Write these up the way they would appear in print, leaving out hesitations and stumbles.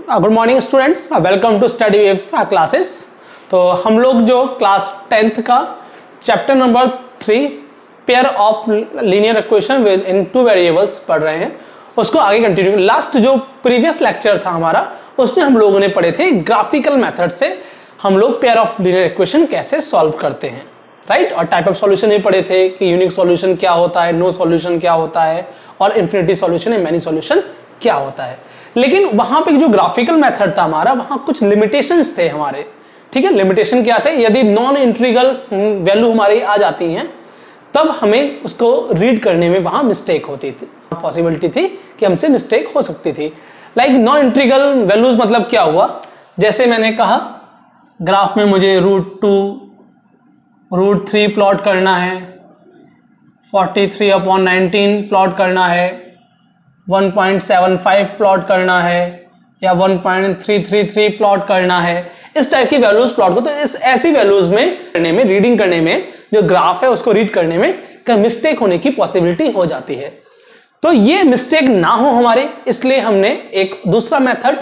Good morning students, welcome to study waves classes. तो हम लोग जो क्लास 10th का chapter number 3 pair of linear equation with in two variables पढ़ रहे हैं, उसको आगे कंटिन्यू। लास्ट जो प्रीवियस लेक्चर था हमारा, उसमें हम लोगों ने पढ़े थे ग्राफिकल मेथड से हम लोग पेयर ऑफ लीनियर इक्वेशन कैसे सॉल्व करते हैं, राइट। और टाइप ऑफ सॉल्यूशन भी पढ़े थे कि यूनिक सॉल्यूशन क्या होता है, नो सॉल्यूशन क्या होता है, और इन्फिनिटी सॉल्यूशन या मैनी सॉल्यूशन क्या होता है। लेकिन वहां पे जो ग्राफिकल मेथड था हमारा, वहां कुछ लिमिटेशंस थे हमारे, ठीक है। लिमिटेशन क्या थे? यदि नॉन इंटीग्रल वैल्यू हमारी आ जाती हैं तब हमें उसको रीड करने में वहां मिस्टेक होती थी, पॉसिबिलिटी थी कि हमसे मिस्टेक हो सकती थी। लाइक नॉन इंटीग्रल वैल्यूज मतलब क्या हुआ, जैसे मैंने कहा ग्राफ में मुझे √2 √3 प्लॉट करना है, 43/19 प्लॉट करना है, 1.75 प्लॉट करना है, या 1.333 प्लॉट करना है, इस टाइप की वैल्यूज प्लॉट को। तो इस ऐसी वैल्यूज में करने में, रीडिंग करने में, जो ग्राफ है उसको रीड करने में कहीं मिस्टेक होने की पॉसिबिलिटी हो जाती है। तो ये मिस्टेक ना हो हमारे, इसलिए हमने एक दूसरा मेथड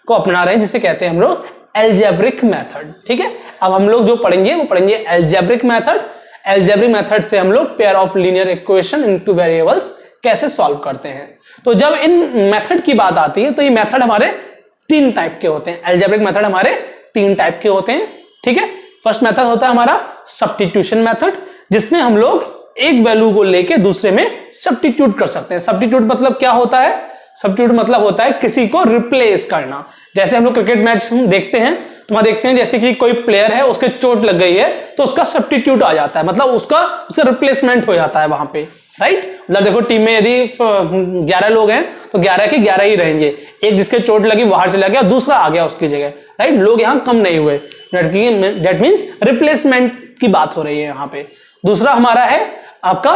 को अपना रहे हैं जिसे कहते हैं हम लोग अलजेब्रिक मेथड, ठीक है। अब हम लोग जो पढ़ेंगे वो पढ़ेंगे अलजेब्रिक मेथड। अलजेब्रिक मेथड से हम लोग pair of linear equation into variables कैसे सॉल्व करते हैं। तो जब इन मेथड की बात आती है तो ये मेथड हमारे 3 टाइप के होते हैं। अलजेब्रिक मेथड हमारे 3 टाइप के होते हैं, ठीक है। फर्स्ट मेथड होता है हमारा सब्स्टिट्यूशन मेथड, जिसमें हम लोग एक वैल्यू को लेके दूसरे में सब्स्टिट्यूट कर सकते हैं। सब्स्टिट्यूट मतलब क्या होता है? सब्स्टिट्यूट मतलब होता है किसी को रिप्लेस करना। जैसे हम लोग क्रिकेट मैच देखते हैं तो वहां देखते हैं जैसे कि कोई प्लेयर है, उसके चोट लग गई है तो उसका सब्स्टिट्यूट आ जाता है, मतलब उसका रिप्लेसमेंट हो जाता है वहां पे, राइट। मतलब देखो टीम में यदि 11 लोग हैं तो 11 के 11 ही रहेंगे, एक जिसके चोट लगी बाहर चला गया, दूसरा आ गया उसकी जगह, राइट। लोग यहां कम नहीं हुए, दैट मींस रिप्लेसमेंट की बात हो रही है यहां पे। दूसरा हमारा है आपका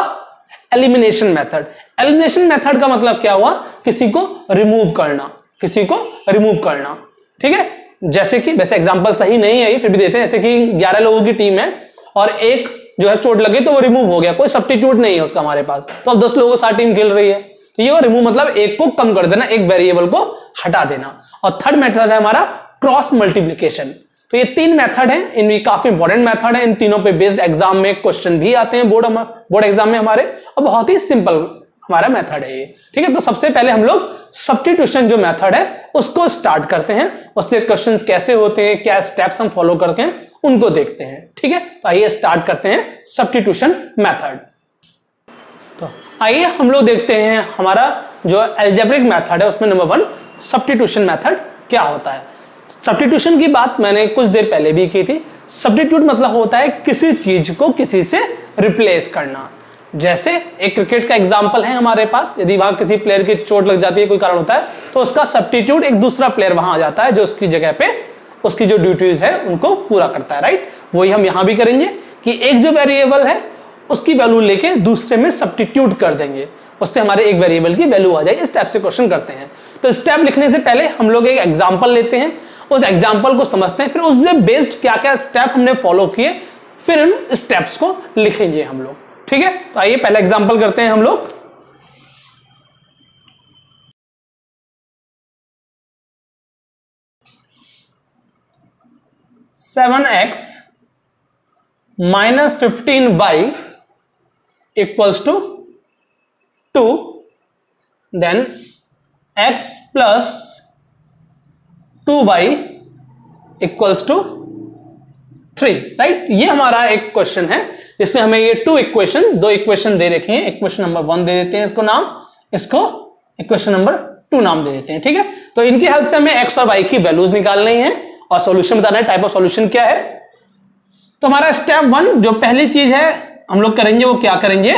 एलिमिनेशन मेथड। एलिमिनेशन मेथड का मतलब क्या हुआ? किसी को रिमूव करना, किसी को रिमूव करना, ठीक है। जैसे कि वैसे एग्जांपल सही नहीं है ये, फिर भी देते हैं। जैसे कि 11 लोगों की टीम है और एक जो है चोट लगी तो वो रिमूव हो गया, कोई सब्स्टिट्यूट नहीं है उसका हमारे पास, तो अब 10 लोगों के साथ टीम खेल रही है। तो ये रिमूव मतलब एक को कम कर देना, एक वेरिएबल को हटा देना। और थर्ड मेथड है हमारा क्रॉस मल्टीप्लिकेशन। तो ये 3 मेथड हैं, इनमें काफी इंपॉर्टेंट मेथड है। इन तीनों पे बेस्ड एग्जाम में क्वेश्चन भी आते हैं बोर्ड एग्जाम में हमारे, और बहुत ही सिंपल हमारा मेथड है ये, ठीक है। तो सबसे पहले हम लोग सब्स्टिट्यूशन जो मेथड है उसको स्टार्ट करते हैं, उससे क्वेश्चंस कैसे होते हैं, क्या स्टेप्स हम फॉलो करते हैं, उनको देखते हैं, ठीक है। तो आइए स्टार्ट करते हैं सब्स्टिट्यूशन मेथड। तो आइए हम लोग देखते हैं हमारा जो अलजेब्रिक मेथड है उसमें नंबर 1 सब्स्टिट्यूशन मेथड क्या होता है। सब्स्टिट्यूशन की बात मैंने कुछ देर पहले भी की थी। सब्स्टिट्यूट मतलब होता है किसी चीज को किसी से रिप्लेस करना। जैसे एक क्रिकेट का एग्जांपल है हमारे पास, यदि वहां किसी प्लेयर की चोट लग जाती है, कोई कारण होता है, तो उसका सब्स्टिट्यूट एक दूसरा प्लेयर वहां आ जाता है जो उसकी जगह पे उसकी जो ड्यूटीज है उनको पूरा करता है, राइट। वही हम यहां भी करेंगे कि एक जो वेरिएबल है उसकी वैल्यू लेके दूसरे में सब्स्टिट्यूट कर देंगे, उससे हमारे एक वेरिएबल की वैल्यू आ जाएगी। इस टाइप से क्वेश्चन करते हैं। तो स्टेप लिखने से पहले हम लोग एक एग्जाम्पल लेते हैं, उस एग्जाम्पल को समझते हैं, फिर उसमें बेस्ड क्या क्या स्टेप हमने फॉलो किए, फिर इन स्टेप्स को लिखेंगे हम लोग, ठीक है। तो आइए पहला एग्जाम्पल करते हैं हम लोग। (7x - 15y = 2), then x + 2y = 3, right. ये हमारा एक क्वेश्चन है जिसमें हमें ये 2 इक्वेशन दे रखे हैं। इक्वेशन नंबर 1 दे देते हैं इसको नाम, इसको इक्वेशन नंबर 2 नाम दे देते हैं, ठीक है। तो इनकी हेल्प से हमें x और y की वैल्यूज निकालनी है और सॉल्यूशन बताना है, टाइप ऑफ सॉल्यूशन क्या है। तो हमारा स्टेप 1 जो पहली चीज है हम लोग करेंगे वो क्या करेंगे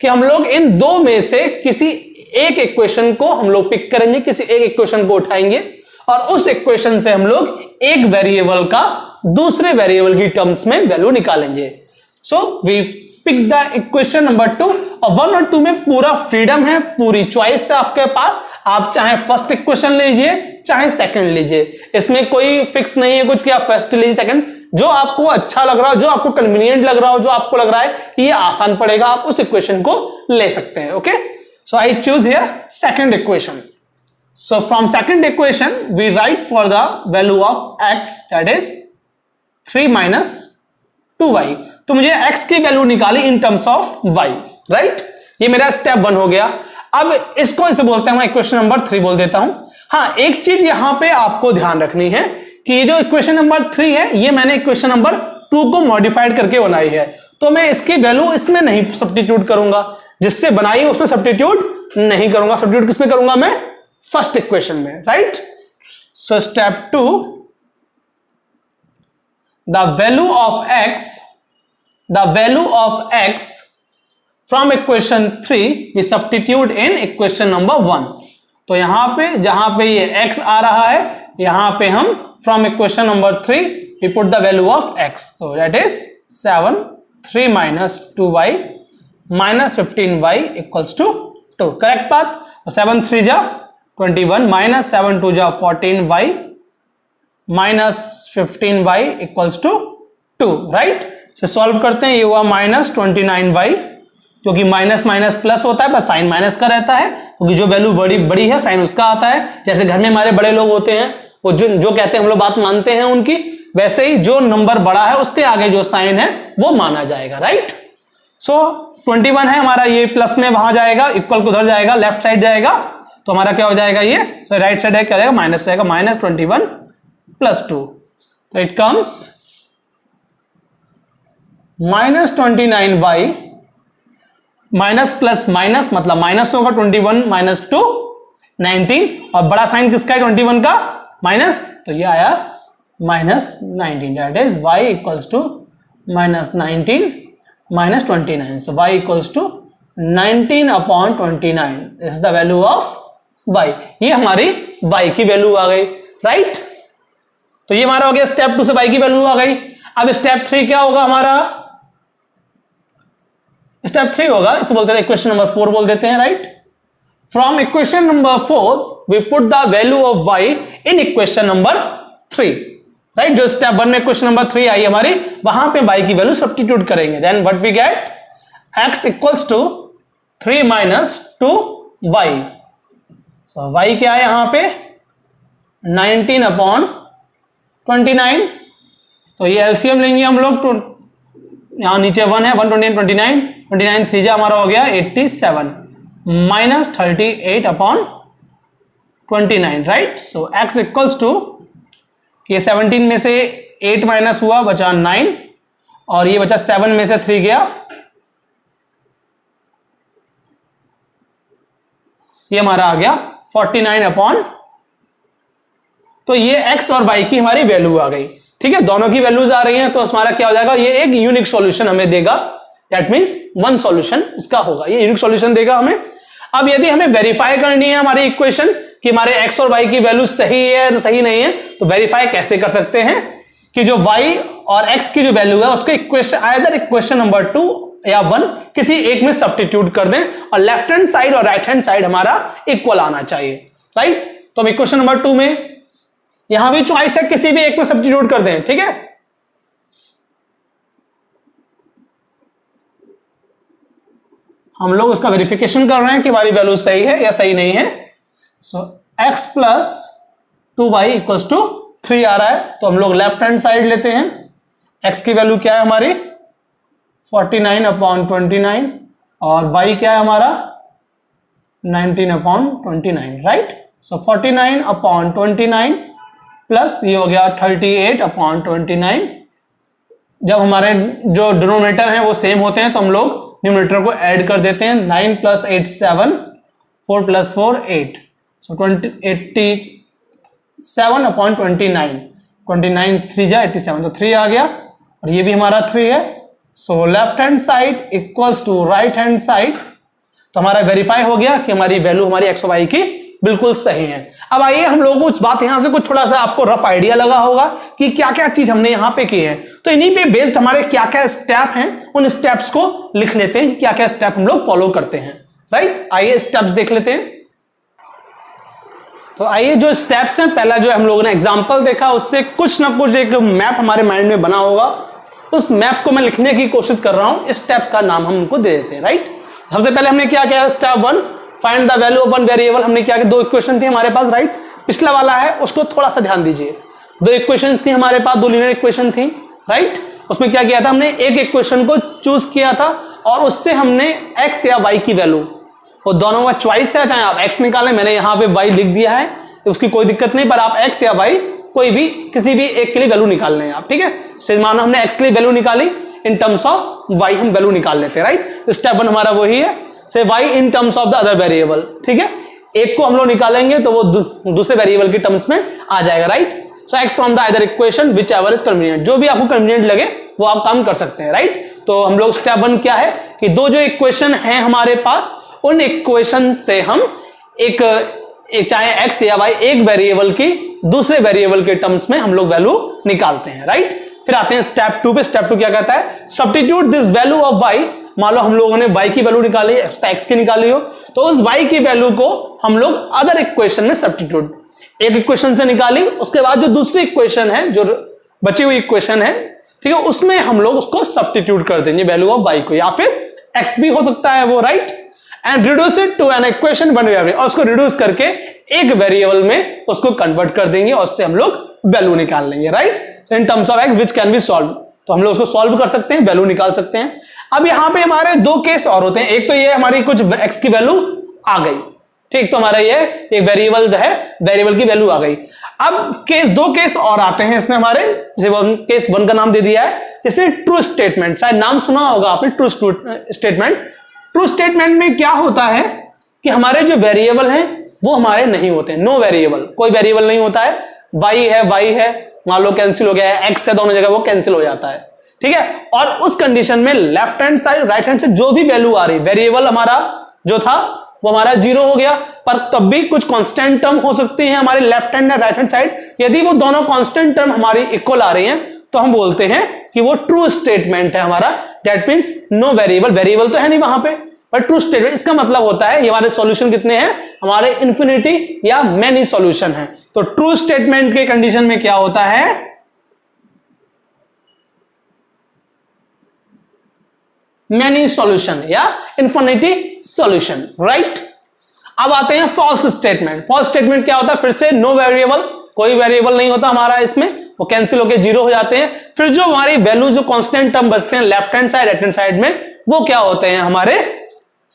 कि हम लोग इन 2 में से किसी एक इक्वेशन को हम लोग पिक करेंगे, किसी एक इक्वेशन को उठाएंगे और उस इक्वेशन से हम लोग एक वेरिएबल का दूसरे वेरिएबल की टर्म्स में वैल्यू निकालेंगे। So we pick the equation number 2, और 1 और 2 में पूरा फ्रीडम है, पूरी चॉइस है आपके पास। आप चाहे फर्स्ट इक्वेशन लीजिए चाहे सेकंड लीजिए, इसमें कोई फिक्स नहीं है कुछ कि आप फर्स्ट लीजिए सेकंड, जो आपको अच्छा लग रहा हो, जो आपको कन्वीनियंट लग रहा हो, जो आपको लग रहा है ये आसान पड़ेगा, आप उस इक्वेशन को ले सकते हैं, okay. So I choose here second equation. So from second equation we write for the value of x, that is 3 minus 2y. तो मुझे x की वैल्यू निकाली इन टर्म्स ऑफ y, राइट? ये मेरा स्टेप 1 हो गया. अब इसको इसे बोलते हैं, मैं इक्वेशन नंबर 3 बोल देता हूं. हाँ, एक चीज यहां पे आपको ध्यान रखनी है कि ये जो इक्वेशन नंबर 3 है, ये मैंने इक्वेशन नंबर 2 को मॉडिफाइड करके बनाई है, तो मैं इसकी वैल्यू इसमें नहीं सब्स्टिट्यूट करूंगा, जिससे बनाई उसमें सब्स्टिट्यूट नहीं करूंगा. सब्स्टिट्यूट किसमें करूंगा मैं? फर्स्ट इक्वेशन में, right? So step 2, the value of x from equation 3 we substitute in equation number 1. तो यहां पे जहां पे ये x आ रहा है, यहां पे हम from equation number 3 we put the value of x. तो that is 7 3 minus 2y minus 15y equals to 2. Correct बात? 7 3 जा 21 minus 7 2 जा 14y minus 15y equals to 2, right? से सॉल्व करते हैं. ये हुआ minus 29y, क्योंकि माइनस माइनस प्लस होता है, बस साइन माइनस का रहता है, क्योंकि जो वैल्यू बड़ी है साइन उसका आता है. जैसे घर में हमारे बड़े लोग होते हैं, वो जो कहते हैं हम लोग बात मानते हैं उनकी, वैसे ही जो नंबर बड़ा है उसके आगे जो साइन है वो माना जाएगा, राइट? सो 21 है हमारा, ये प्लस में वहां जाएगा, इक्वल को उधर जाएगा, लेफ्ट साइड जाएगा, तो हमारा क्या हो जाएगा? ये सो राइट साइड है, क्या जाएगा? माइनस जाएगा. माइनस 21 प्लस 2, तो it comes minus 29y minus plus minus, मतलब माइनस होगा 21 माइनस 2 19, और बड़ा साइन किसका है? 21 का, माइनस, तो ये आया minus 19. That is y equals to minus 19 minus 29. So y equals to 19 upon 29 is the value of y. ये हमारी y की वैल्यू आ गई, राइट? तो ये हमारा हो गया स्टेप 2 से y की वैल्यू आ गई. अब स्टेप 3 क्या होगा हमारा? स्टेप 3 होगा, इसे बोलते हैं इक्वेशन नंबर 4 बोल देते हैं, right? From equation number 4 we put the value of y in equation number 3, right? जो स्टेप 1 में इक्वेशन नंबर 3 आई हमारी, वहां पे y की वैल्यू सब्स्टिट्यूट करेंगे. Then what we get? x equals to 3 minus 2y. So y क्या है यहां पे? 19 अपॉन 29. तो ये एलसीएम लेंगे हम लोग, तो यहां नीचे 1 है, 129 29 29 3 जा हमारा हो गया 87 minus 38 upon 29, right? So x equals to, ये 17 में से 8 माइनस हुआ, बचा 9, और ये बचा 7 में से 3 गया, ये हमारा आ गया 49 अपॉन. तो ये x और y की हमारी वैल्यू आ गई, ठीक है? दोनों की वैल्यूज आ रही हैं, तो हमारा क्या हो जाएगा? ये एक यूनिक सॉल्यूशन हमें देगा. दैट मींस वन सॉल्यूशन इसका होगा, ये यूनिक सॉल्यूशन देगा हमें. अब यदि हमें वेरीफाई करनी है हमारी इक्वेशन कि हमारे x और y की वैल्यू सही है सही नहीं है, तो वेरीफाई कैसे कर सकते हैं कि जो y और x की जो वैल्यू है उसको इक्वेशन आइदर इक्वेशन नंबर 2 या 1 किसी एक में सब्स्टिट्यूट कर दें, और लेफ्ट हैंड साइड और राइट हैंड साइड हमारा इक्वल आना चाहिए, राइट? तो इक्वेशन नंबर 2 में यहां भी चॉइस है, किसी भी एक में सब्स्टिट्यूट कर दें, ठीक है? हम लोग उसका वेरिफिकेशन कर रहे हैं कि हमारी वैल्यू सही है या सही नहीं है. So x plus 2y equals to 3 आ रहा है, तो हम लोग लेफ्ट हैंड साइड लेते हैं. x की वैल्यू क्या है हमारी? 49 अपॉन 29, और y क्या है हमारा? 19 अपॉन 29, राइट? सो 49 अपॉन 29 प्लस ये हो गया 38 अपॉन 29. जब हमारे जो डिनोमिनेटर हैं वो सेम होते हैं, तो हम लोग न्यूमरेटर को ऐड कर देते हैं. 9 प्लस 8 7, 4 प्लस 4 8, सो 87 अपॉन 29. 29 3 जा 87, तो 3 आ गया, और ये भी हमारा 3 है. So left hand side equals to right hand side. तो हमारा वेरीफाई हो गया कि हमारी वैल्यू हमारी एक्स वाई की बिल्कुल सही है. अब आइए हम लोग कुछ बात यहां से कुछ थोड़ा सा आपको रफ आइडिया लगा होगा कि क्या क्या चीज हमने यहां पे की है. तो इन्हीं पे बेस्ड हमारे क्या क्या स्टेप हैं, उन स्टेप्स को लिख लेते हैं, क्या क्या स्टेप हम लोग फॉलो करते हैं. राइट, आइए स्टेप्स देख लेते हैं. तो आइए जो स्टेप्स हैं, पहला जो हम लोगों ने एग्जांपल देखा उससे कुछ ना कुछ एक मैप हमारे माइंड में बना होगा. उस मैप को मैं लिखने की कोशिश कर रहा हूं. स्टेप्स का नाम हम उनको दे देते हैं. राइट, सबसे पहले हमने क्या किया, step 1 find the value of one variable, हमने क्या किया, दो इक्वेशन थी हमारे पास, राइट। पिछला वाला है उसको थोड़ा सा ध्यान दीजिए, दो इक्वेशन थी हमारे पास, दो लीनियर इक्वेशन थी, राइट। उसमें क्या किया था हमने, एक इक्वेशन को चूज किया था और उससे हमने x या y की वैल्यू, वो दोनों का चॉइस है, चाहे आप x निकालें, मैंने यहाँ पे y लिख दिया है, उसकी कोई दिक्कत नहीं, पर आप x या y कोई भी किसी भी एक के लिए वैल्यू निकाल लें आप, ठीक है। मानो हमने x के लिए वैल्यू निकाली, इन टर्म्स ऑफ y हम वैल्यू निकाल लेते हैं, राइट। स्टेप 1 हमारा वही है, से y in terms of the other variable, ठीक है। एक को हम लोग निकालेंगे तो वो दूसरे वेरिएबल के टर्म्स में आ जाएगा, right. So x from the other equation which ever is convenient, जो भी आपको कन्वीनियंट लगे वो आप काम कर सकते हैं, राइट। तो हम लोग स्टेप 1 क्या है कि दो जो इक्वेशन है हमारे पास, उन इक्वेशन से हम एक चाहे x या y एक वेरिएबल की दूसरे वेरिएबल के टर्म्स में हम लोग वैल्यू निकालते हैं, राइट। फिर आते हैं स्टेप 2 पे। स्टेप 2 क्या कहता है, substitute this value of y, मान लो हम लोगों ने y की वैल्यू निकाली, x की निकाली हो, तो उस y की वैल्यू को हम लोग अदर इक्वेशन में सब्स्टिट्यूट, एक इक्वेशन से निकाली, उसके बाद जो दूसरी इक्वेशन है, जो बची हुई इक्वेशन है, ठीक है, उसमें हम लोग उसको सब्स्टिट्यूट कर देंगे वैल्यू ऑफ y को, या फिर x भी हो सकता है वो, right. And reduce it to an equation one variable, और उसको रिड्यूस करके एक वेरिएबल में उसको कन्वर्ट कर देंगे और उससे हम लोग वैल्यू निकाल लेंगे, right. In terms of x which can be solve, तो हम लोग उसको सॉल्व कर सकते हैं, वैल्यू निकाल सकते हैं। अब यहां पे हमारे दो केस और होते हैं, एक तो ये हमारी कुछ x की वैल्यू आ गई, ठीक, तो हमारा ये एक वेरिएबल है, वेरिएबल की वैल्यू आ गई। अब दो केस और आते हैं इसमें हमारे, केस 1 का नाम दे दिया है, जिसमें ट्रू स्टेटमेंट, शायद नाम सुना होगा आपने, ट्रू स्टेटमेंट। ट्रू स्टेटमेंट में क्या होता है कि हमारे जो वेरिएबल हैं वो हमारे नहीं होते, नो वेरिएबल, कोई वेरिएबल नहीं होता है, y है, मान लो कैंसिल हो गया है, x है दोनों जगह, वो कैंसिल हो जाता है, ठीक है। और उस कंडीशन में left hand side right hand से जो भी वैल्यू आ रही, वेरिएबल हमारा जो था वो हमारा 0 हो गया, पर तब भी कुछ कांस्टेंट टर्म हो सकते हैं हमारे लेफ्ट हैंड या राइट हैंड साइड। यदि वो दोनों कांस्टेंट टर्म हमारी इक्वल आ रही हैं तो हम बोलते हैं कि वो ट्रू स्टेटमेंट है हमारा, that means no variable, variable तो है नहीं वहां पे, पर ट्रू स्टेटमेंट। इसका मतलब होता है ये हमारे सॉल्यूशन कितने हैं, हमारे इन्फिनिटी या मेनी सॉल्यूशन है। तो ट्रू स्टेटमेंट के कंडीशन में क्या होता है, मेनी सॉल्यूशन या इन्फिनिटी सॉल्यूशन, राइट। अब आते हैं फॉल्स स्टेटमेंट। फॉल्स स्टेटमेंट क्या होता है, फिर से नो वेरिएबल, कोई वेरिएबल नहीं होता हमारा इसमें, वो कैंसिल होकर 0 हो जाते हैं। फिर जो हमारी वैल्यू, जो कांस्टेंट टर्म बचते हैं left hand side right hand side में, वो क्या होते हैं हमारे,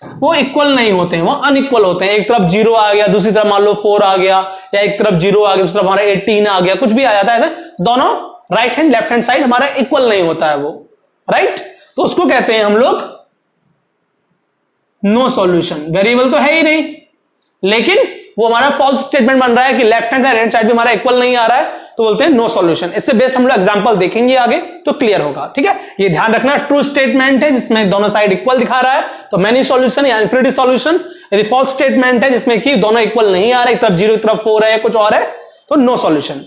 वो इक्वल नहीं होते हैं, वो अनइक्वल होते हैं। एक तरफ 0 आ गया, दूसरी तरफ मान लो 4 आ गया, या एक तरफ 0 आ गया, दूसरी तरफ हमारा 18 आ गया, कुछ भी आ जाता है, ऐसे दोनों right hand left hand side हमारा इक्वल नहीं होता है वो, राइट। तो उसको कहते हैं हम लोग नो सॉल्यूशन। वेरिएबल तो है ही नहीं, लेकिन वो हमारा फॉल्स स्टेटमेंट बन रहा है कि left hand side right side भी हमारा इक्वल नहीं आ रहा है, तो बोलते हैं नो सॉल्यूशन। इससे बेस्ट हम लोग एग्जांपल देखेंगे आगे तो क्लियर होगा, ठीक है। ये ध्यान रखना, ट्रू स्टेटमेंट है जिसमें दोनों साइड इक्वल दिखा रहा है तो मेनी सॉल्यूशन या इन्फिनिटी सॉल्यूशन। यदि फॉल्स स्टेटमेंट है जिसमें कि दोनों इक्वल नहीं आ रहे, एक तरफ 0 एक तरफ 4 है या कुछ और है, तो नो सॉल्यूशन।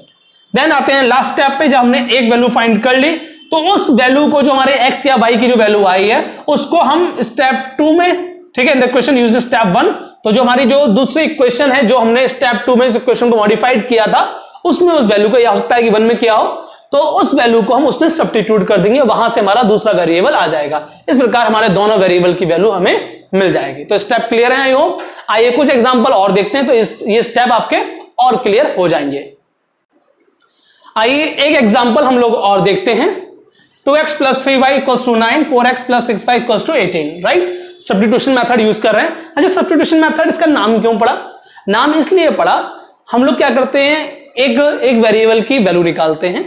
देन आते हैं लास्ट स्टेप पे, जब हमने एक वैल्यू फाइंड कर ली तो उस वैल्यू को, जो हमारे x या y की जो वैल्यू आई है, उसको हम स्टेप 2 में, ठीक है, in the question used step 1, तो जो हमारी जो दूसरी इक्वेशन है, जो हमने स्टेप 2 में इस इक्वेशन को मॉडिफाइड किया था, उसमें उस वैल्यू को, या हो सकता है कि 1 में किया हो, तो उस वैल्यू को हम उसमें सब्स्टिट्यूट कर देंगे, वहां से हमारा दूसरा वेरिएबल आ जाएगा। इस प्रकार हमारे दोनों वेरिएबल की वैल्यू हमें मिल जाएगी। तो स्टेप क्लियर है आई होप। आइए कुछ एग्जांपल और देखते हैं, तो ये स्टेप आपके और क्लियर हो जाएंगे। आइए एक एग्जांपल हम लोग और देखते हैं। 2x plus 3y equals to 9, 4x plus 6y equals to 18, right. Substitution method use कर रहे हैं। अच्छा, सब्स्टिट्यूशन मेथड, इसका नाम क्यों पड़ा? नाम इसलिए पड़ा, हम लोग क्या करते हैं, एक वेरिएबल की वैल्यू निकालते हैं,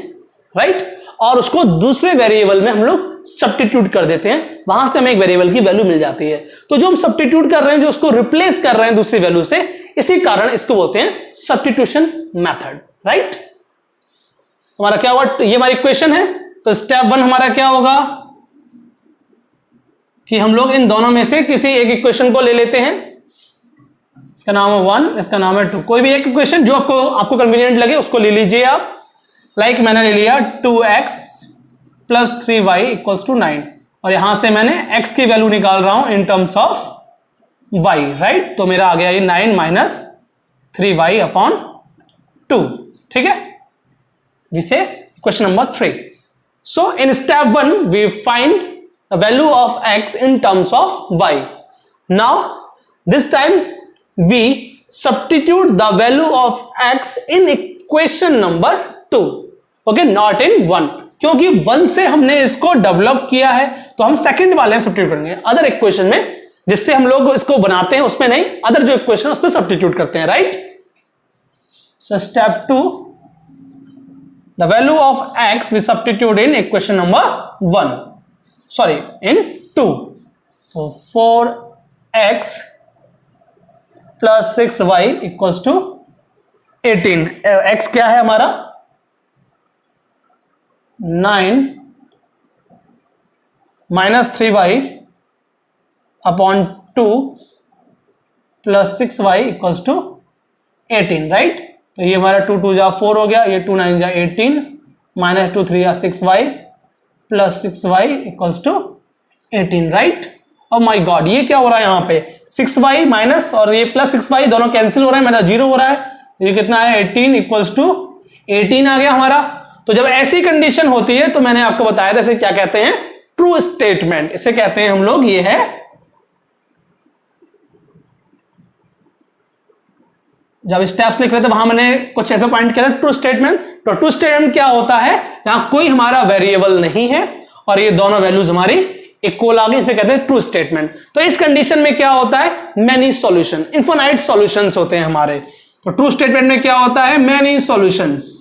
राइट, और उसको दूसरे वेरिएबल में हम लोग सब्स्टिट्यूट कर देते हैं, वहां से हमें एक वेरिएबल की वैल्यू मिल जाती है। तो जो हम सब्स्टिट्यूट कर रहे हैं, जो उसको रिप्लेस कर रहे हैं दूसरी वैल्यू से, इसी कारण इसको बोलते हैं सब्स्टिट्यूशन मेथड, राइट। हमारा क्या हुआ, ये हमारी इक्वेशन है, तो स्टेप 1 हमारा क्या होगा कि हम लोग इन दोनों में से किसी एक इक्वेशन को ले लेते हैं। इसका नाम है 1, इसका नाम है 2, कोई भी एक इक्वेशन जो आपको कन्वीनियंट लगे उसको ले लीजिए आप। लाइक मैंने ले लिया 2x plus 3y equals to 9, और यहां से मैंने x की वैल्यू निकाल रहा हूं इन टर्म्स ऑफ y, राइट। तो मेरा आ गया ये 9 minus 3y upon 2, ठीक है। जिसे question number 3। So in step 1 we find the value of x in terms of y. Now this time we substitute the value of x in equation number 2, okay, not in 1, क्योंकि 1 से हमने इसको develop किया है तो हम second वाले में सब्स्टिट्यूट करेंगे, अदर इक्वेशन में जिससे हम लोग इसको बनाते हैं उसमें नहीं, अदर जो इक्वेशन उसमें सब्स्टिट्यूट करते हैं, right. So step 2, the value of x we substitute in equation number 1, sorry in 2, so 4x plus 6y equals to 18, x क्या है हमारा 9 minus 3y upon 2 plus 6y equals to 18, right. तो ये हमारा 2 2 जा 4 हो गया, ये 2 9 जा 18, माइनस 2 3 जा 6y plus 6y equals to 18, right. Oh my god, ये क्या हो रहा है यहाँ पे 6y माइनस और ये प्लस 6y दोनों कैंसिल हो रहा है, मेरा 0 हो रहा है, ये कितना है 18 इक्वल्स टू 18 आ गया हमारा। तो जब ऐसी कंडीशन होती है तो मैंने आपको बताया था इसे क्या कहते हैं, ट्रू स्टेटमेंट, इसे कहते हैं हम लोग, ये है जब स्टेप्स लिख रहे थे वहां मैंने कुछ ऐसा पॉइंट किया था ट्रू स्टेटमेंट। तो ट्रू स्टेटमेंट क्या होता है, जहां कोई हमारा वेरिएबल नहीं है और ये दोनों वैल्यूज हमारी इक्वल आ गई, इसे कहते हैं ट्रू स्टेटमेंट। तो इस कंडीशन में क्या होता है, मेनी सॉल्यूशन, इनफिनाइट सॉल्यूशंस होते हैं हमारे। तो ट्रू स्टेटमेंट में क्या होता है, मेनी सॉल्यूशंस,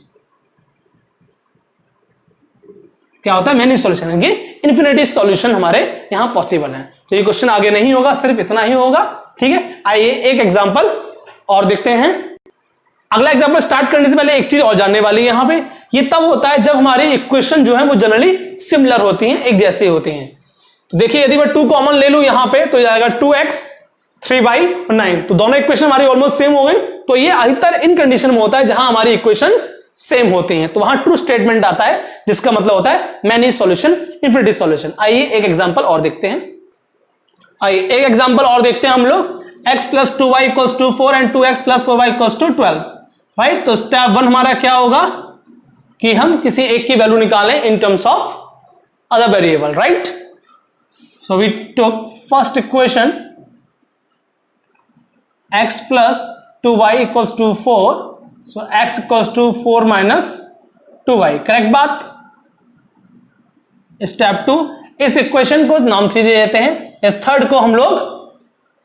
क्या होता है मेनी सॉल्यूशन, इन्फिनिटी सॉल्यूशन हमारे यहां पॉसिबल है। तो ये क्वेश्चन आगे नहीं होगा, सिर्फ इतना ही होगा, ठीक है। आइए एक एग्जांपल और देखते हैं। अगला एग्जांपल स्टार्ट करने से पहले एक चीज और जानने वाली है यहाँ पे, ये तब होता है जब हमारी इक्वेशन जो है वो जनरली सिमिलर होती हैं, एक जैसी होती हैं। तो देखिए यदि मैं 2 कॉमन ले लूं यहां पे तो जाएगा 2x 3y और 9, तो दोनों इक्वेशन हमारी ऑलमोस्ट सेम हो गई। तो ये अधिकतर इन कंडीशन में होता है जहां हमारी इक्वेशंस सेम होती हैं, तो वहां ट्रू स्टेटमेंट आता है जिसका मतलब होता है मेनी सॉल्यूशन, इन्फिनिटी सॉल्यूशन। आइए एक एग्जांपल और देखते हैं, आइए एक एग्जांपल और देखते हैं हम लोग। x plus 2y equals to 4 and 2x plus 4y equals to 12, right. तो स्टेप 1 हमारा क्या होगा कि हम किसी एक की वैल्यू निकालें in terms of other variable, right. So we took first equation x plus 2y equals to 4, so x equals to 4 minus 2y, correct बात। स्टेप 2, इस इक्वेशन को नाम 3 दे देते हैं, इस थर्ड को हम लोग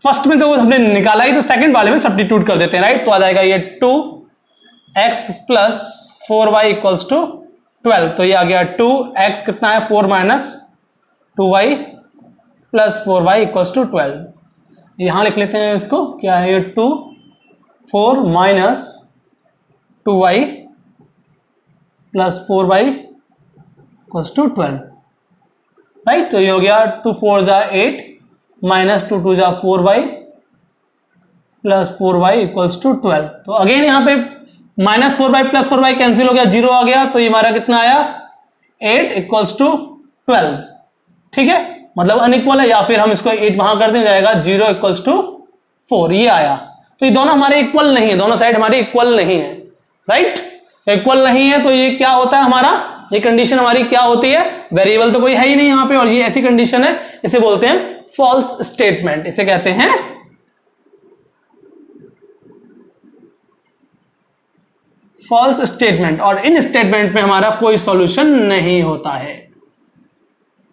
फर्स्ट में जो हमने निकाला ही तो सेकंड वाले में सब्स्टिट्यूट कर देते हैं, राइट। तो आ जाएगा ये 2x plus 4y equals to 12, तो ये आ गया 2x कितना है 4 minus 2y plus 4y equals to 12। यहां लिख लेते हैं इसको, क्या है ये 2 4 minus 2y plus 4y equals to 12, right. तो ये हो गया 2 4 जा 8 माइनस 2 2 जा 4y plus 4y equals to 12। तो अगेन यहाँ पे minus 4y plus 4y cancel हो गया, 0 आ गया, तो ये हमारा कितना आया 8 इक्वल्स टू 12, ठीक है, मतलब अनइक्वल है, या फिर हम इसको 8 वहां कर दें, जाएगा 0 इक्वल्स टू 4, ये आया। तो ये दोनों हमारे इक्वल नहीं है, दोनों साइड हमारी इक्वल नहीं है, राइट। इक्वल नहीं है तो ये क्या होता है हमारा, ये कंडीशन हमारी क्या होती है, वेरिएबल तो कोई है ही नहीं यहाँ पे और ये ऐसी कंडीशन है, इसे बोलते हैं फॉल्स स्टेटमेंट, इसे कहते हैं फॉल्स स्टेटमेंट। और इन स्टेटमेंट में हमारा कोई सॉल्यूशन नहीं होता है,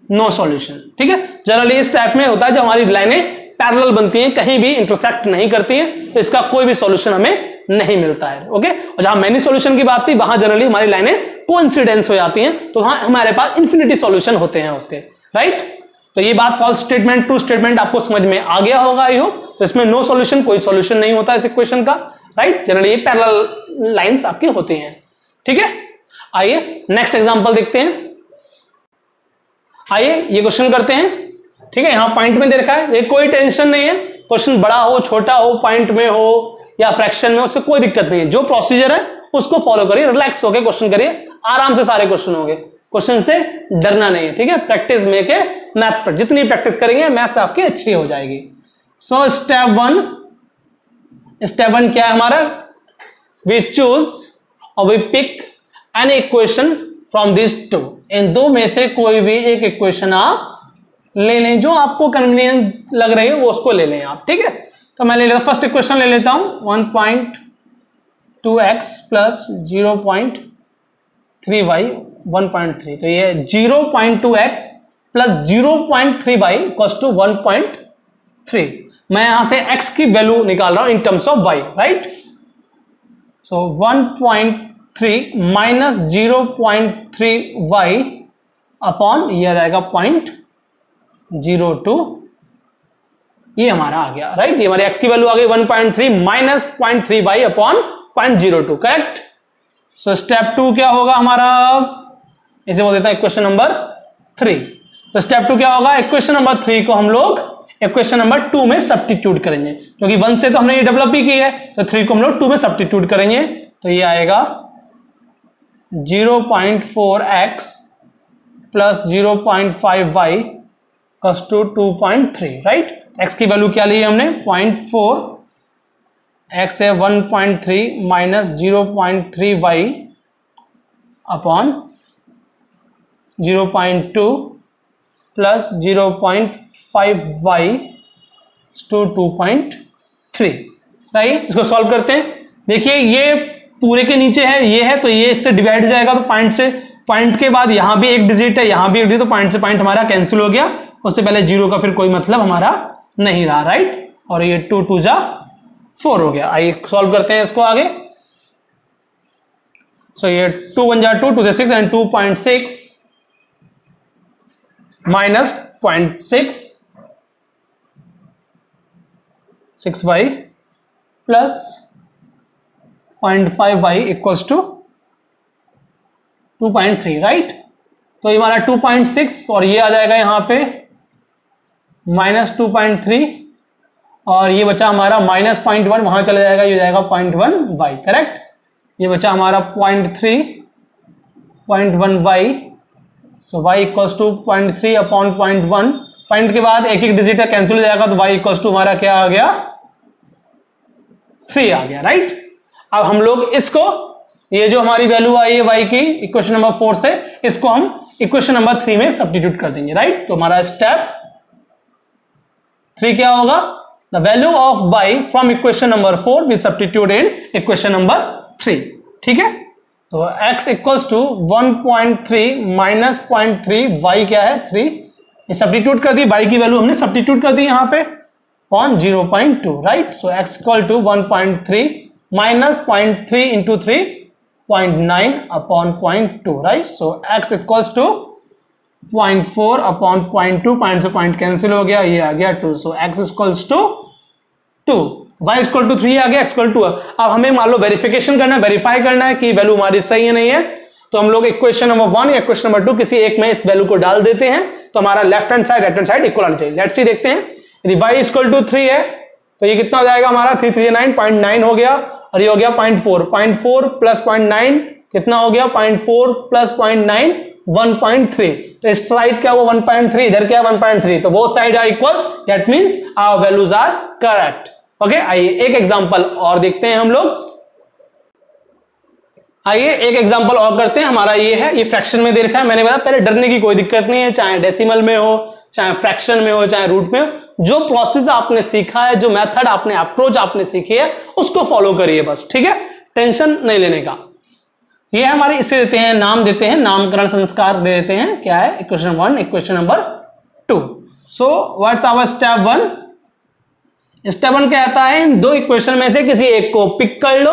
नो सॉल्यूशन, ठीक है। जनरली इस टाइप में होता है जब हमारी लाइनें पैरेलल बनती हैं, कहीं भी इंटरसेक्ट नहीं करती हैं, तो इसका कोई भी सॉल्यूशन हमें नहीं मिलता है, ओके। और जहां मेनी सॉल्यूशन की बात थी वहां जनरली हमारी लाइनें कोइंसिडेंस हो जाती हैं, तो वहां हमारे पास इन्फिनिटी सॉल्यूशन होते हैं उसके, राइट। तो ये बात फॉल्स स्टेटमेंट ट्रू स्टेटमेंट आपको समझ में आ गया होगा ही हो। तो इसमें नो सॉल्यूशन, कोई सॉल्यूशन नहीं होता इस इक्वेशन का, राइट। जनरली ये पैरेलल लाइंस आपकी होती हैं, ठीक है। आइए नेक्स्ट एग्जांपल देखते हैं, आइए ये क्वेश्चन करते हैं, ठीक है। यहां पॉइंट में दे रखा है, ये कोई टेंशन नहीं है, क्वेश्चन बड़ा हो छोटा हो, पॉइंट में हो या फ्रैक्शन में, उससे कोई दिक्कत नहीं है। जो प्रोसीजर है उसको फॉलो करिए, रिलैक्स होकर क्वेश्चन करिए, आराम से सारे क्वेश्चन होंगे, क्वेश्चन से डरना नहीं है, ठीक है। प्रैक्टिस में के मैथ्स पर जितनी प्रैक्टिस करेंगे मैथ्स आपकी अच्छी हो जाएगी। सो स्टेप 1 क्या है हमारा, वी चूज और we pick any equation from this two, इन दो में से कोई भी एक इक्वेशन आप ले लें, जो आपको कन्वीनियंट लग रही है वो उसको ले लें आप, ठीक है। तो मैं ले लेता फर्स्ट इक्वेशन ले लेता हूं 1.2x प्लस 0.3y 1.3, तो ये 0.2x plus 0.3y equals to 1.3। मैं यहां से x की वैल्यू निकाल रहा हूं इन terms of y, right. So 1.3 minus 0.3y upon ये आ जाएगा 0.02, ये हमारा आ गया, राइट। ये हमारी x की वैल्यू आ गई 1.3 माइनस 0.3y अपॉन 0.02, करेक्ट। सो स्टेप 2 क्या होगा हमारा, इसे बोल देता है इक्वेशन नंबर 3। तो स्टेप 2 क्या होगा, इक्वेशन नंबर 3 को हम लोग इक्वेशन नंबर 2 में सब्स्टिट्यूट करेंगे, क्योंकि 1 से तो हमने ये डेवलप भी की है, तो 3 को हम लोग 2 में सब्स्टिट्यूट करेंगे। तो ये आएगा 0.4x प्लस 0.5y कस टू 2.3, राइट। x की वैल्यू क्या ली है हमने 0.4, x है 1.3 minus 0.3y upon 0.2 plus 0.5y to 2.3, right. इसको सॉल्व करते हैं। देखिए ये पूरे के नीचे है, ये है, तो ये इससे डिवाइड हो जाएगा, तो पॉइंट से पॉइंट के बाद यहां भी एक डिजिट है, यहां भी एक डिजिट, तो पॉइंट से पॉइंट हमारा कैंसिल हो गया, उससे पहले 0 का फिर कोई मतलब हमारा नहीं रहा, राइट। और ये 2 2 जा 4 हो गया। आइए सॉल्व करते हैं इसको आगे। सो ये 2 1 जा 2, 2 से 6 and 2.6 minus 0.6 6y plus 0.5y equals to 2.3, right. तो ये हमारा 2.6 और ये आ जाएगा यहां पे माइनस 2.3 और ये बचा हमारा माइनस 0.1, वहां चला जाएगा, ये जाएगा 0.1y, करेक्ट। ये बचा हमारा 0.3 0.1y, so y equals to 0.3 upon 0.1, point के बाद एक एक डिजिट कैंसिल हो जाएगा, तो y इक्वल्स टू हमारा क्या आ गया 3 आ गया, राइट। अब हम लोग इसको, ये जो हमारी वैल्यू आई है y की इक्वेशन नंबर 4 से, इसको हम इक्वेशन नंबर 3 में सब्स्टिट्यूट कर देंगे, राइट। तो हमारा स्टेप 3 क्या होगा, the value of y from equation number 4 we substitute in equation number 3, ठीक है। तो x equals to 1.3 minus 0.3, y क्या है 3, ये सब्स्टिट्यूट कर दी, y की वैल्यू हमने सब्स्टिट्यूट कर दी यहां पे on 0.2, right. So x equal to 1.3 minus 0.3 into 3.9 upon 0.2, right. So x equals to 0.4 upon 0.2, point से पॉइंट कैंसिल हो गया, ये आ गया 2। So x equals to 2, y equal to 3 आ गया, x इक्वल टू। अब हमें मान लो वेरिफिकेशन करना है, वेरीफाई करना है कि वैल्यू हमारी सही है नहीं है, तो हम लोग इक्वेशन नंबर 1 या इक्वेशन नंबर 2 किसी एक में इस वैल्यू को डाल देते हैं, तो हमारा left hand side right hand side equal आना चाहिए। लेट्स सी देखते हैं, यदि y इक्वल टू 3 है तो ये कितना हो जाएगा हमारा 3 3 9 0.9 हो गया, और ये हो गया 0.4 प्लस 0.9 कितना हो गया 0.4 प्लस 0.9 1.3, तो इस साइड क्या हुआ 1.3, इधर क्या 1.3, तो both side are equal, that means our values are correct. Okay, आइए एक एग्जांपल और देखते हैं हम लोग। आइए एक एग्जांपल और करते हैं। हमारा ये है, ये फ्रैक्शन में दे रखा है। मैंने बताया पहले डरने की कोई दिक्कत नहीं है, चाहे डेसिमल में हो, चाहे फ्रैक्शन में हो, चाहे रूट में हो। जो प्रोसेस आपने सीखा है, जो मेथड आपने अप्रोच आपने सीखी है, उसको फॉलो करिए बस, ठीक है, टेंशन नहीं लेने का। ये हमारे इसे देते हैं नाम, देते हैं नामकरण संस्कार दे देते हैं। क्या है equation 1, equation number 2। So what's our step 1? Step 1 कहता है इन दो इक्वेशन में से किसी एक को पिक कर लो,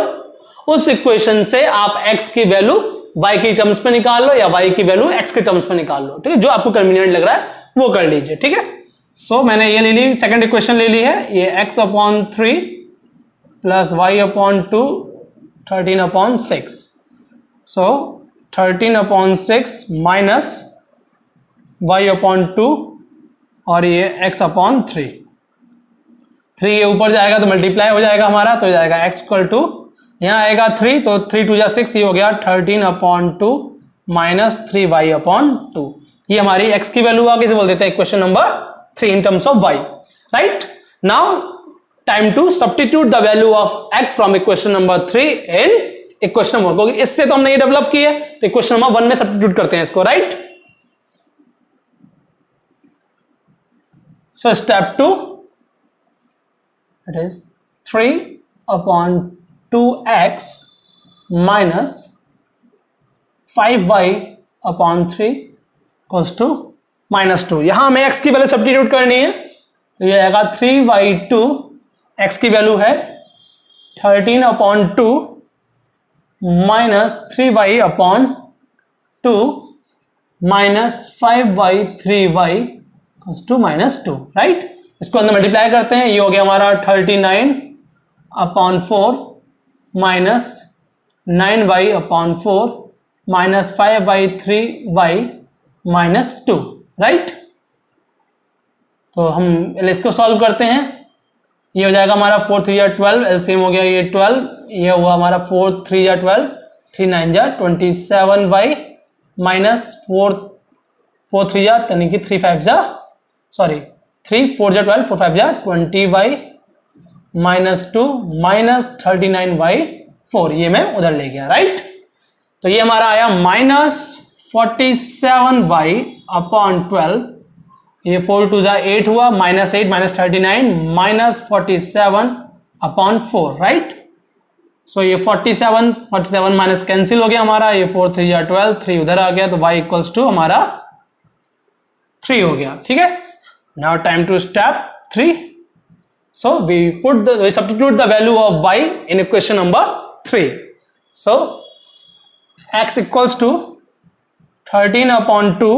उस इक्वेशन से आप x की वैल्यू y की टर्म्स में निकाल लो या y की वैल्यू x के टर्म्स में निकाल लो, ठीक है, जो आपको कन्वीनियंट लग रहा है वो कर लीजिए, ठीक है। सो मैंने ये ले ली, सेकंड इक्वेशन ले ली है, ये x/3 प्लस y/2 13/6। सो 13/6 माइनस y/2 और ये x/3, 3 ये ऊपर जाएगा तो मल्टीप्लाई हो जाएगा हमारा, तो जाएगा x इक्वल टू, यहां आएगा 3 तो 3 2 6, ये हो गया 13/2 माइनस 3y/2। ये हमारी x की वैल्यू आ गई, इसे बोल देते हैं equation number 3 in terms of y, right. Now time to substitute the value of x from equation number 3 in equation number 1, क्योंकि इससे तो हमने ये डेवलप की है, तो इक्वेशन नंबर 1 में सब्स्टिट्यूट करते हैं इसको, right. So step 2, it is 3/2x minus 5y/3 equals to -2। यहां हमें x की वैल्यू सब्स्टिट्यूट करनी है, तो ये आएगा 3/2, x की वैल्यू है 13/2 minus 3y/2 minus 5y/3y equals to -2, right. इसको अंदर मल्टीप्लाई करते हैं, ये हो गया हमारा 39/4 minus 9y/4 minus 5y/3y -2, right. तो हम इसको सॉल्व करते हैं, ये हो जाएगा हमारा 4 3 12, एलसीएम हो गया ये 12, ये हुआ हमारा 4 3 12, 3 9 27y माइनस 4 3 यानी कि 3 5 सॉरी 3 4 12, 4 5 20y -2 माइनस 39y/4, ये मैं उधर ले गया, राइट। तो ये हमारा आया -47y/12, ये 4 2 8 हुआ, -8 माइनस 39 माइनस 47/4, राइट। सो ये 47 माइनस कैंसिल हो गया हमारा, ये 4 3 12, 3 उधर आ गया, तो y इक्वल्स टू हमारा 3 हो गया, ठीक है। Now time to step 3। So we substitute the value of y in equation number 3. So x equals to 13/2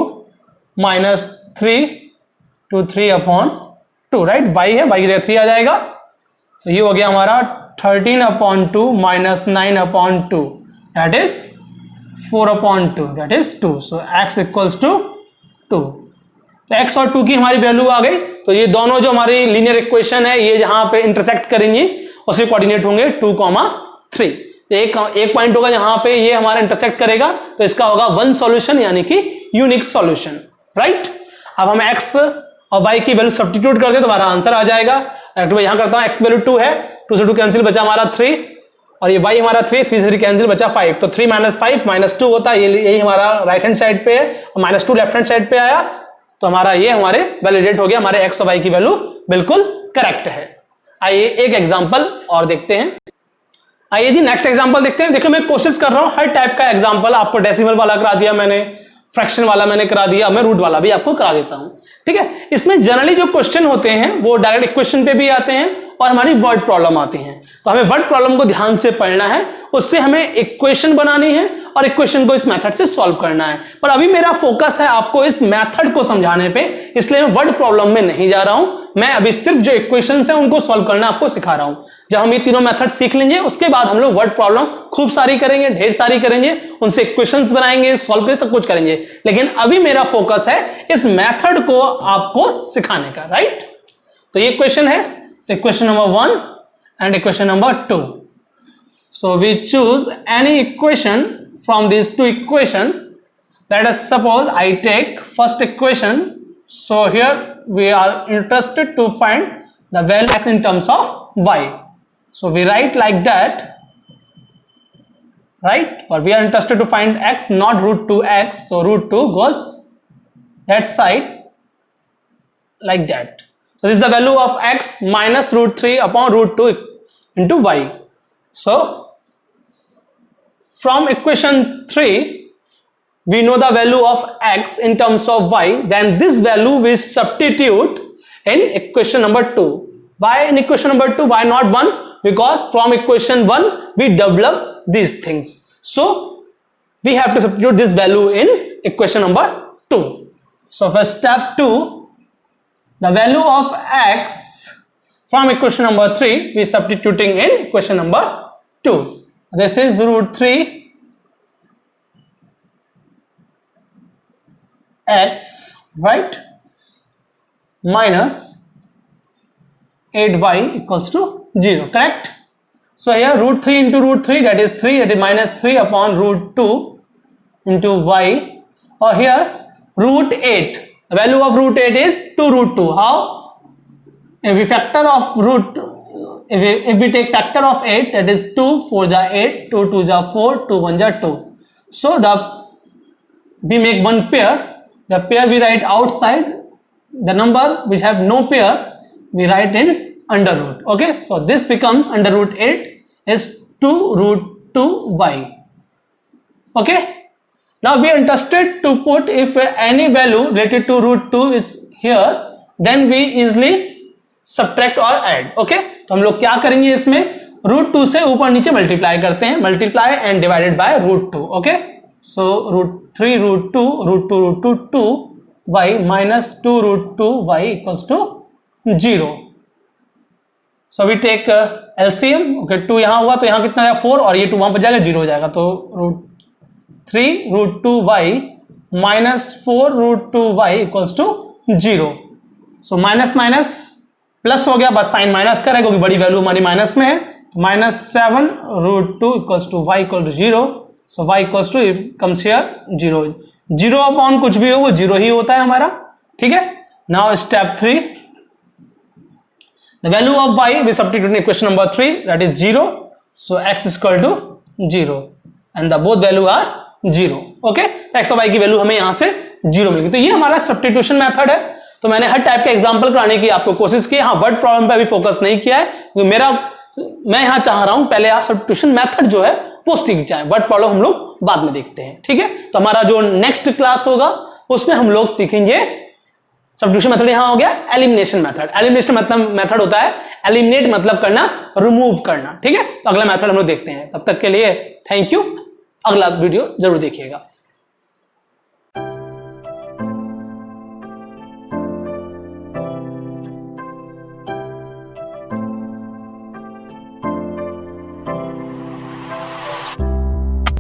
minus 3 to 3/2, right? y है, y की जगह 3 आ जाएगा, तो ये हो गया हमारा 13/2 minus 9/2, that is 4/2, that is 2. So x equals to 2. तो x और 2 की हमारी वैल्यू आ गई, तो ये दोनों जो हमारी लीनियर इक्वेशन है, ये जहां पे इंटरसेक्ट करेंगे उससे कोऑर्डिनेट होंगे 2,3। तो एक पॉइंट होगा जहां पे ये हमारा इंटरसेक्ट करेगा, तो इसका होगा वन सॉल्यूशन यानी कि यूनिक सॉल्यूशन, राइट। अब हम x और y की वैल्यू सब्स्टिट्यूट करते हैं तो हमारा आंसर आ जाएगा। यहां करता हूं, x की वैल्यू 2 है, 2 से 2 कैंसिल, बचा हमारा 3, और ये y हमारा 3 से 3 कैंसिल, बचा 5, तो 3 - 5 -2 होता है, यही हमारा राइट हैंड साइड पे है, और -2 लेफ्ट हैंड साइड पे आया, तो हमारा ये हमारे वैलिडेट हो गया, हमारे x और y की वैल्यू बिल्कुल करेक्ट है। आइए एक एग्जांपल और देखते हैं। आइए जी नेक्स्ट एग्जांपल देखते हैं। देखो मैं कोशिश कर रहा हूं हर टाइप का एग्जांपल, आपको डेसिमल वाला करा दिया मैंने, फ्रैक्शन वाला मैंने करा दिया, मैं रूट वाला भी आपको करा देता हूं, ठीक है। इसमें जनरली जो क्वेश्चन होते हैं वो डायरेक्ट इक्वेशन पे भी आते हैं और हमारी वर्ड प्रॉब्लम आती हैं, तो हमें वर्ड प्रॉब्लम को ध्यान से पढ़ना है, उससे हमें इक्वेशन बनानी है और इक्वेशन को इस मेथड से सॉल्व करना है। पर अभी मेरा फोकस है आपको इस मेथड को समझाने पे, इसलिए मैं वर्ड प्रॉब्लम में नहीं जा रहा हूं, मैं अभी सिर्फ जो इक्वेशंस हैं उनको सॉल्व करना आपको सिखा रहा हूं। जब हम ये तीनों मेथड सीख लेंगे उसके बाद हम लोग वर्ड प्रॉब्लम खूब सारी करेंगे, ढेर सारी करेंगे, उनसे इक्वेशंस बनाएंगे, सॉल्व करेंगे, सब कुछ करेंगे, लेकिन अभी मेरा फोकस है इस मेथड को आपको सिखाने का, राइट। तो ये इक्वेशन है, equation number 1 and equation number 2. So we choose any equation from these two equations. Let us suppose I take first equation. So here we are interested to find the value x in terms of y. So we write like that, right? But we are interested to find x, not root 2x. So root 2 goes that side like that. So this is the value of x minus root 3 upon root 2 into y. So from equation 3 we know the value of x in terms of y, then this value we substitute in equation number 2. Why in equation number 2? Why not 1? Because from equation 1 we develop these things, so we have to substitute this value in equation number 2. So for step 2, the value of x from equation number 3 we substituting in equation number 2. This is root 3 x, right, minus 8y equals to 0, correct. So here root 3 into root 3, that is 3, that is minus 3 upon root 2 into y, or here root 8, the value of root 8 is 2 root 2. How? If we factor of root, if we take factor of 8, that is 2 4 ja 8, 2 2 ja 4, 2 1 ja 2. So we make one pair. The pair we write outside. The number which have no pair we write in under root. Okay, so this becomes under root 8 is 2 root 2y. Okay, now we are interested to put if any value related to root 2 is here, then we easily subtract or add. Okay, तो हम लोग क्या करेंगे इसमें, root 2 से ऊपर नीचे multiply करते हैं, multiply and divided by root 2. Okay, so root 3 root 2 root 2 root 2 2 y minus 2 root 2 y equals to 0. So we take LCM. Okay, 2 यहां हुआ तो यहां कितना है 4 और ये 2 वहां पर जाएगा 0 हो जाएगा. तो root 3 root 2 y minus 4 root 2 y equals to 0. So minus minus plus हो गया, बस साइन माइनस करें क्योंकि बड़ी वैल्यू हमारी माइनस में है. Minus 7 root 2 equals to y equal to 0. So y equals to comes here 0. 0 upon कुछ भी हो वो 0 ही होता है हमारा. ठीक है, now step 3, the value of y we substitute in equation number 3 that is 0. So x equal to 0 and the both value are 0. Okay, x और y की वैल्यू हमें यहां से 0 मिल गई. तो ये हमारा सब्स्टिट्यूशन मेथड है. तो मैंने हर टाइप के एग्जांपल कराने की आपको कोशिश की. हाँ, वर्ड प्रॉब्लम पे अभी फोकस नहीं किया है क्योंकि मैं यहां चाह रहा हूं पहले आप सब्स्टिट्यूशन मेथड जो है वो सीख जाए. वर्ड प्रॉब्लम हम लोग बाद में देखते हैं. ठीक है, तो हमारा जो नेक्स्ट क्लास होगा उसमें हम लोग सीखेंगे सब्स्टिट्यूशन मेथड. यहां हो गया एलिमिनेशन मेथड. एलिमिनेशन मतलब मेथड होता है एलिमिनेट मतलब करना, रिमूव करना. ठीक है, तो अगला मेथड हम लोग देखते हैं. तब तक के लिए थैंक यू. अगला वीडियो जरूर देखिएगा.